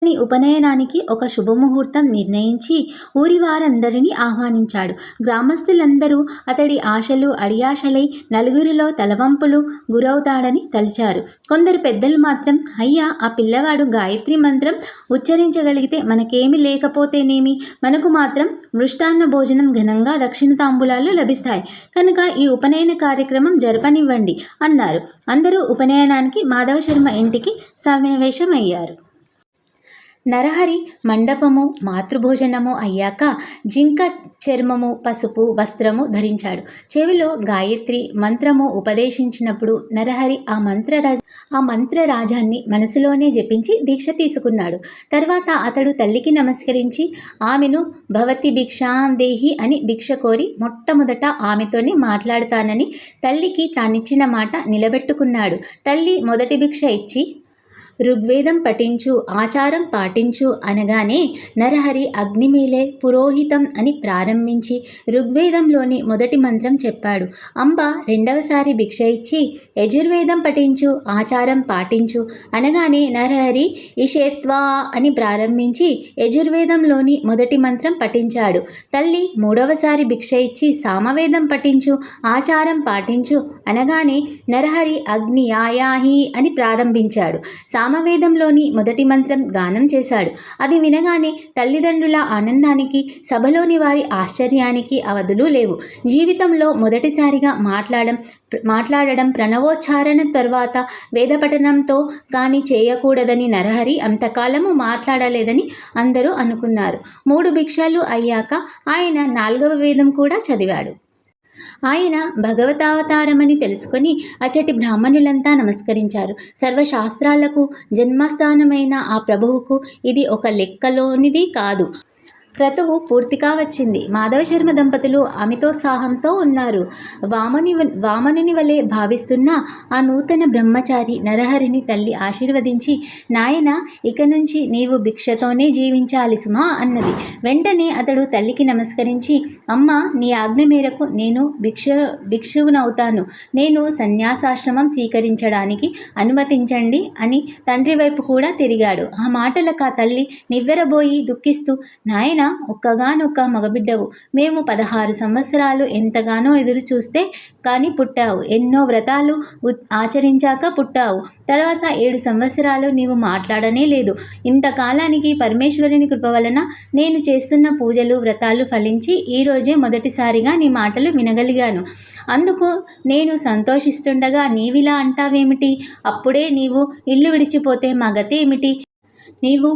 ఉపనయనానికి ఒక శుభముహూర్తం నిర్ణయించి ఊరి వారందరినీ ఆహ్వానించాడు. గ్రామస్తులందరూ అతడి ఆశలు అడియాశలై నలుగురిలో తలవంపులు గురవుతాడని తలిచారు. కొందరు పెద్దలు మాత్రం, అయ్యా, ఆ పిల్లవాడు గాయత్రి మంత్రం ఉచ్చరించగలిగితే మనకేమి లేకపోతేనేమి, మనకు మాత్రం మృష్టాన్న భోజనం ఘనంగా దక్షిణ తాంబూలాలు లభిస్తాయి కనుక ఈ ఉపనయన కార్యక్రమం జరపనివ్వండి అన్నారు. అందరూ ఉపనయనానికి మాధవశర్మ ఇంటికి సమావేశమయ్యారు. నరహరి మండపము మాతృభోజనము అయ్యాక జింక చర్మము పసుపు వస్త్రము ధరించాడు. చెవిలో గాయత్రి మంత్రము ఉపదేశించినప్పుడు నరహరి ఆ మంత్రరాజాన్ని మనసులోనే జపించి దీక్ష తీసుకున్నాడు. తర్వాత అతడు తల్లికి నమస్కరించి ఆమెను భవతి భిక్షాం దేహి అని భిక్ష కోరి మొట్టమొదట ఆమెతోనే మాట్లాడుతానని తల్లికి తానిచ్చిన మాట నిలబెట్టుకున్నాడు. తల్లి మొదటి భిక్ష ఇచ్చి ఋగ్వేదం పఠించు, ఆచారం పాటించు అనగానే నరహరి అగ్నిమీలే పురోహితం అని ప్రారంభించి ఋగ్వేదంలోని మొదటి మంత్రం చెప్పాడు. అంబ రెండవసారి భిక్ష ఇచ్చి యజుర్వేదం పఠించు, ఆచారం పాటించు అనగానే నరహరి ఇషేత్వా అని ప్రారంభించి యజుర్వేదంలోని మొదటి మంత్రం పఠించాడు. తల్లి మూడవసారి భిక్ష ఇచ్చి సామవేదం పఠించు, ఆచారం పాటించు అనగానే నరహరి అగ్ని యాయాహి అని ప్రారంభించాడు. సామవేదంలోని మొదటి మంత్రం గానం చేశాడు. అది వినగానే తల్లిదండ్రుల ఆనందానికి సభలోని వారి ఆశ్చర్యానికి అవధులు లేవు. జీవితంలో మొదటిసారిగా మాట్లాడడం ప్రణవోచ్చారణ తర్వాత వేదపఠనంతో కానీ చేయకూడదని నరహరి అంతకాలము మాట్లాడలేదని అందరూ అనుకున్నారు. 3 భిక్షలు అయ్యాక ఆయన 4వ వేదం కూడా చదివాడు. ఆయన భగవతావతారమని తెలుసుకొని అచ్చటి బ్రాహ్మణులంతా నమస్కరించారు. సర్వశాస్త్రాలకు జన్మస్థానమైన ఆ ప్రభువుకు ఇది ఒక లెక్కలోనిది కాదు. క్రతువు పూర్తిగా వచ్చింది. మాధవశర్మ దంపతులు అమితోత్సాహంతో ఉన్నారు. వామనుని వలె భావిస్తున్న ఆ నూతన బ్రహ్మచారి నరహరిని తల్లి ఆశీర్వదించి, నాయన, ఇక నుంచి నీవు భిక్షతోనే జీవించాలి సుమా అన్నది. వెంటనే అతడు తల్లికి నమస్కరించి, అమ్మ, నీ ఆజ్ఞ మేరకు నేను భిక్షువునవుతాను. నేను సన్యాసాశ్రమం స్వీకరించడానికి అనుమతించండి అని తండ్రి వైపు కూడా తిరిగాడు. ఆ మాటలకు ఆ తల్లి నివ్వెరబోయి దుఃఖిస్తూ, నాయన, ఒక్కగానొక్క మగబిడ్డవు. మేము 16 సంవత్సరాలు ఎంతగానో ఎదురు చూస్తే కానీ పుట్టావు. ఎన్నో వ్రతాలు ఆచరించాక పుట్టావు. తర్వాత 7 సంవత్సరాలు నీవు మాట్లాడనే లేదు. ఇంతకాలానికి పరమేశ్వరుని కృప వలన నేను చేస్తున్న పూజలు వ్రతాలు ఫలించి ఈరోజే మొదటిసారిగా నీ మాటలు వినగలిగాను. అందుకు నేను సంతోషిస్తుండగా నీవిలా అంటావేమిటి? అప్పుడే నీవు ఇల్లు విడిచిపోతే మా గతి ఏమిటి? నీవు